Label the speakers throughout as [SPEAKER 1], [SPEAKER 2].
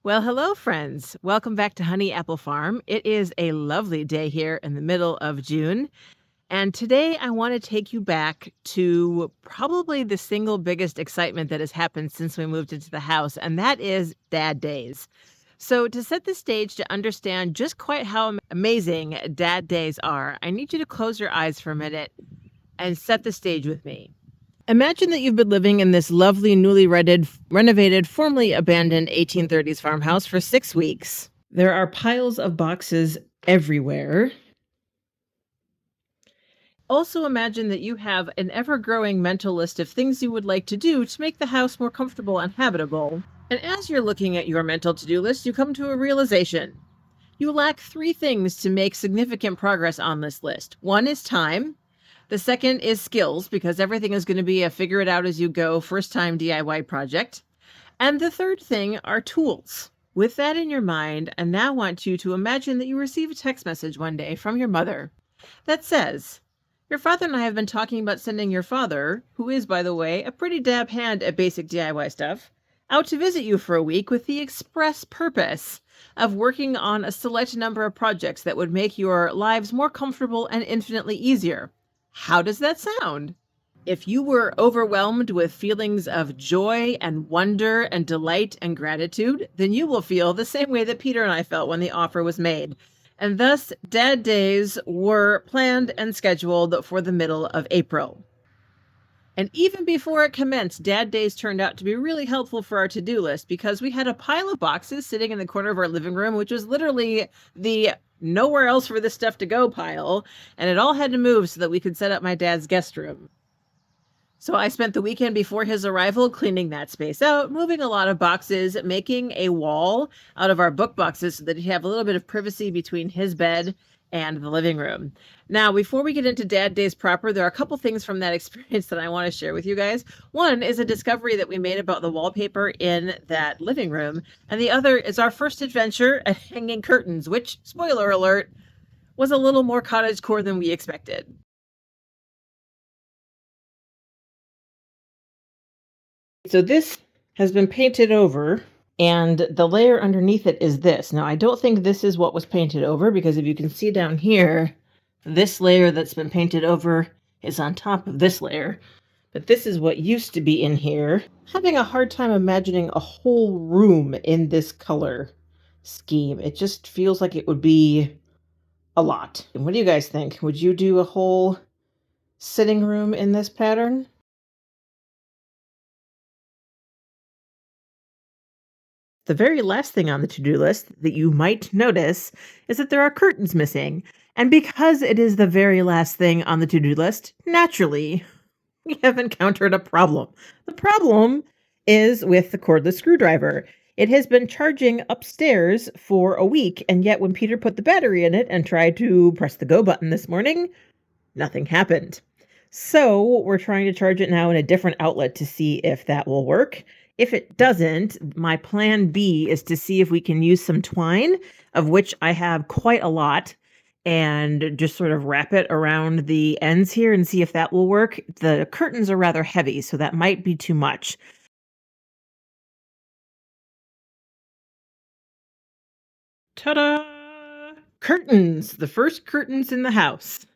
[SPEAKER 1] Well, hello, friends. Welcome back to Honey Apple Farm. It is a lovely day here in the middle of June. And today I want to take you back to probably the single biggest excitement that has happened since we moved into the house, and that is Dad Days. So, to set the stage to understand just quite how amazing Dad Days are, I need you to close your eyes for a minute and set the stage with me. Imagine that you've been living in this lovely, newly renovated, formerly abandoned 1830s farmhouse for 6 weeks. There are piles of boxes everywhere. Also, imagine that you have an ever growing mental list of things you would like to do to make the house more comfortable and habitable. And as you're looking at your mental to do list, you come to a realization. You lack three things to make significant progress on this list. One is time. The second is skills, because everything is going to be a figure it out as you go first time DIY project. And the third thing are tools. With that in your mind, I now want you to imagine that you receive a text message one day from your mother that says, "Your father and I have been talking about sending your father, who is, by the way, a pretty dab hand at basic DIY stuff, out to visit you for a week with the express purpose of working on a select number of projects that would make your lives more comfortable and infinitely easier." How does that sound? If you were overwhelmed with feelings of joy and wonder and delight and gratitude, then you will feel the same way that Peter and I felt when the offer was made. And thus, Dad Days were planned and scheduled for the middle of April. And even before it commenced, Dad Days turned out to be really helpful for our to-do list because we had a pile of boxes sitting in the corner of our living room, which was literally the nowhere else for this stuff to go pile, and it all had to move so that we could set up my dad's guest room. So I spent the weekend before his arrival cleaning that space out, moving a lot of boxes, making a wall out of our book boxes so that he'd have a little bit of privacy between his bed and the living room. Now, before we get into Dad Days proper, there are a couple things from that experience that I want to share with you guys. One is a discovery that we made about the wallpaper in that living room, and the other is our first adventure at hanging curtains, which, spoiler alert, was a little more cottagecore than we expected. So this has been painted over, and the layer underneath it is this. Now, I don't think this is what was painted over, because if you can see down here, this layer that's been painted over is on top of this layer. But this is what used to be in here. Having a hard time imagining a whole room in this color scheme. It just feels like it would be a lot. And what do you guys think? Would you do a whole sitting room in this pattern? The very last thing on the to-do list that you might notice is that there are curtains missing. And because it is the very last thing on the to-do list, naturally, we have encountered a problem. The problem is with the cordless screwdriver. It has been charging upstairs for a week, and yet when Peter put the battery in it and tried to press the go button this morning, nothing happened. So we're trying to charge it now in a different outlet to see if that will work. If it doesn't, my plan B is to see if we can use some twine, of which I have quite a lot, and just sort of wrap it around the ends here and see if that will work. The curtains are rather heavy, so that might be too much. Ta-da! Curtains! The first curtains in the house.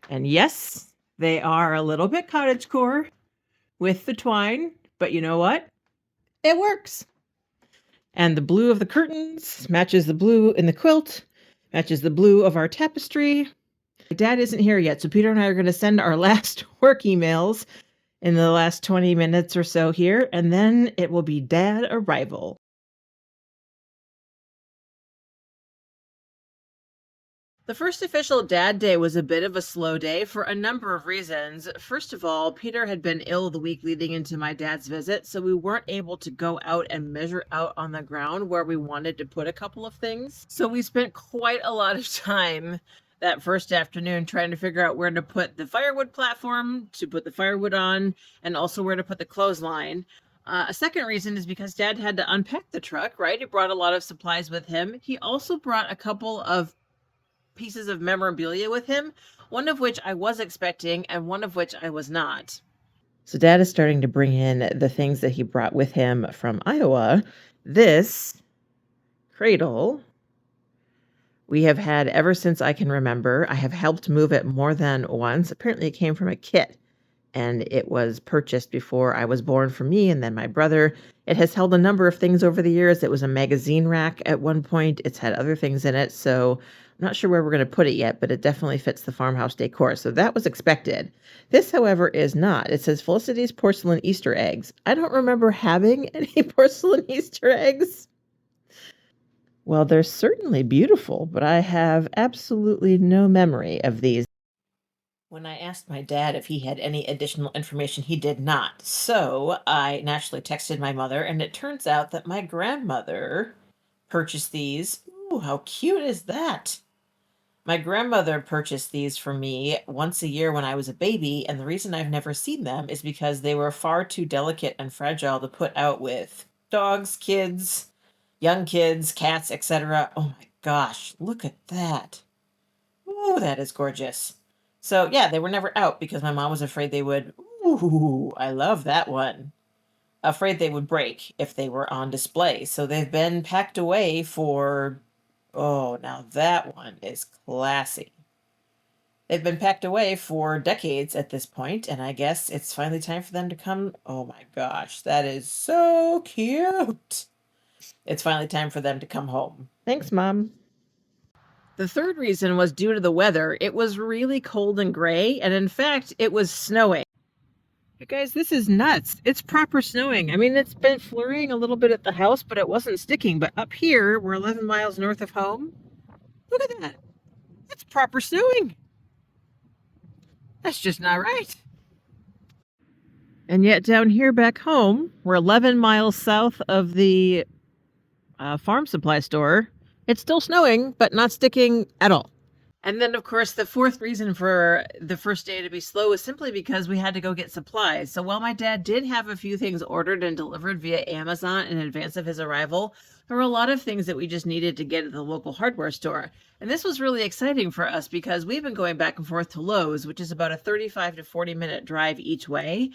[SPEAKER 1] And yes, they are a little bit cottagecore with the twine, but you know what? It works. And the blue of the curtains matches the blue in the quilt, matches the blue of our tapestry. My dad isn't here yet, so Peter and I are going to send our last work emails in the last 20 minutes or so here, and then it will be dad arrival. The first official Dad Day was a bit of a slow day for a number of reasons. First of all, Peter had been ill the week leading into my dad's visit, so we weren't able to go out and measure out on the ground where we wanted to put a couple of things. So we spent quite a lot of time that first afternoon trying to figure out where to put the firewood platform to put the firewood on, and also where to put the clothesline. A second reason is because Dad had to unpack the truck, right? He brought a lot of supplies with him. He also brought a couple of pieces of memorabilia with him, one of which I was expecting and one of which I was not. So Dad is starting to bring in the things that he brought with him from Iowa. This cradle we have had ever since I can remember. I have helped move it more than once. Apparently, it came from a kit, and it was purchased before I was born for me and then my brother. It has held a number of things over the years. It was a magazine rack at one point. It's had other things in it, so I'm not sure where we're going to put it yet, but it definitely fits the farmhouse decor, so that was expected. This, however, is not. It says Felicity's Porcelain Easter Eggs. I don't remember having any porcelain Easter eggs. Well, they're certainly beautiful, but I have absolutely no memory of these. When I asked my dad if he had any additional information, he did not. So I naturally texted my mother, and it turns out that my grandmother purchased these. Ooh, how cute is that? My grandmother purchased these for me once a year when I was a baby, and the reason I've never seen them is because they were far too delicate and fragile to put out with dogs, kids, young kids, cats, etc. Oh my gosh, look at that. Ooh, that is gorgeous. So yeah, they were never out because my mom was afraid they would. Ooh, I love that one. Afraid they would break if they were on display. So they've been packed away for, oh, now that one is classy. They've been packed away for decades at this point, and I guess it's finally time for them to come. Oh my gosh, that is so cute. It's finally time for them to come home. Thanks, Mom. The third reason was due to the weather. It was really cold and gray, and in fact, it was snowing. You guys, this is nuts. It's proper snowing. I mean, it's been flurrying a little bit at the house, but it wasn't sticking. But up here, we're 11 miles north of home. Look at that. It's proper snowing. That's just not right. And yet down here back home, we're 11 miles south of the farm supply store. It's still snowing, but not sticking at all. And then, of course, the fourth reason for the first day to be slow is simply because we had to go get supplies. So while my dad did have a few things ordered and delivered via Amazon in advance of his arrival, there were a lot of things that we just needed to get at the local hardware store. And this was really exciting for us because we've been going back and forth to Lowe's, which is about a 35 to 40-minute drive each way.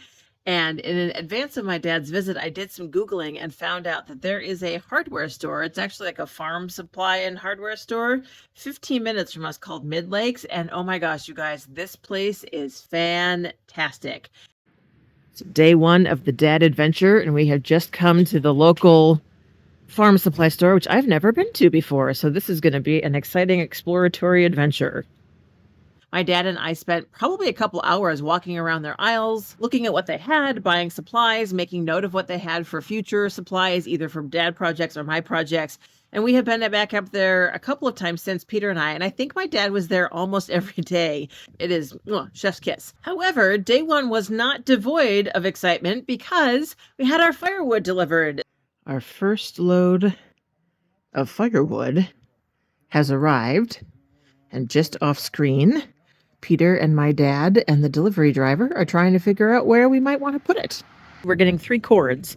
[SPEAKER 1] And in advance of my dad's visit, I did some Googling and found out that there is a hardware store. It's actually like a farm supply and hardware store, 15 minutes from us, called Mid Lakes. And oh my gosh, you guys, this place is fantastic. It's day one of the dad adventure, and we have just come to the local farm supply store, which I've never been to before. So this is going to be an exciting exploratory adventure. My dad and I spent probably a couple hours walking around their aisles, looking at what they had, buying supplies, making note of what they had for future supplies, either from dad projects or my projects. And we have been back up there a couple of times since, Peter and I think my dad was there almost every day. It is chef's kiss. However, day one was not devoid of excitement because we had our firewood delivered. Our first load of firewood has arrived, and just off screen, Peter and my dad and the delivery driver are trying to figure out where we might want to put it. We're getting 3 cords,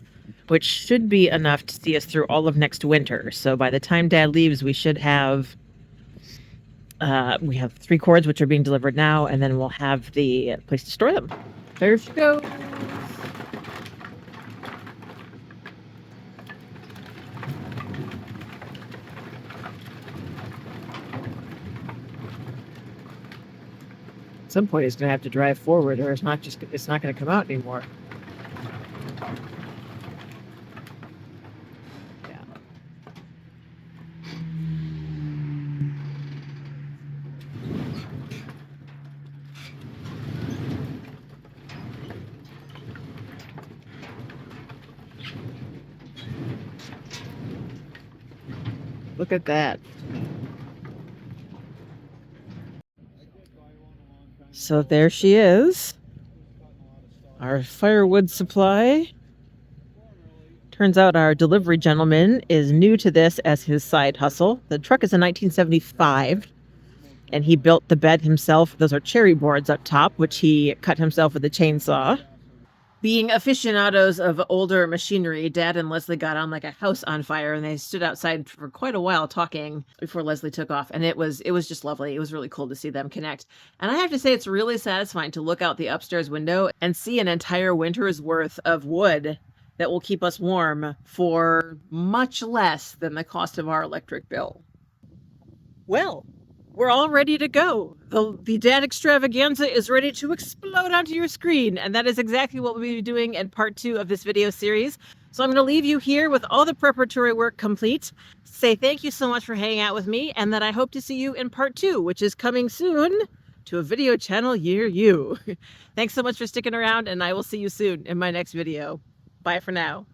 [SPEAKER 1] which should be enough to see us through all of next winter. So by the time Dad leaves, we should have, we have 3 cords, which are being delivered now, and then we'll have the place to store them. There she goes. At some point he's going to have to drive forward, or it's not going to come out anymore. Yeah. Look at that. So there she is, our firewood supply. Turns out our delivery gentleman is new to this as his side hustle. The truck is a 1975, and he built the bed himself. Those are cherry boards up top, which he cut himself with a chainsaw. Being aficionados of older machinery, Dad and Leslie got on like a house on fire, and they stood outside for quite a while talking before Leslie took off. And it was just lovely. It was really cool to see them connect. And I have to say, it's really satisfying to look out the upstairs window and see an entire winter's worth of wood that will keep us warm for much less than the cost of our electric bill. Well, we're all ready to go. The dad extravaganza is ready to explode onto your screen, and that is exactly what we'll be doing in part 2 of this video series. So I'm going to leave you here with all the preparatory work complete. Say thank you so much for hanging out with me, and that I hope to see you in part 2, which is coming soon to a video channel near you. Thanks so much for sticking around, and I will see you soon in my next video. Bye for now.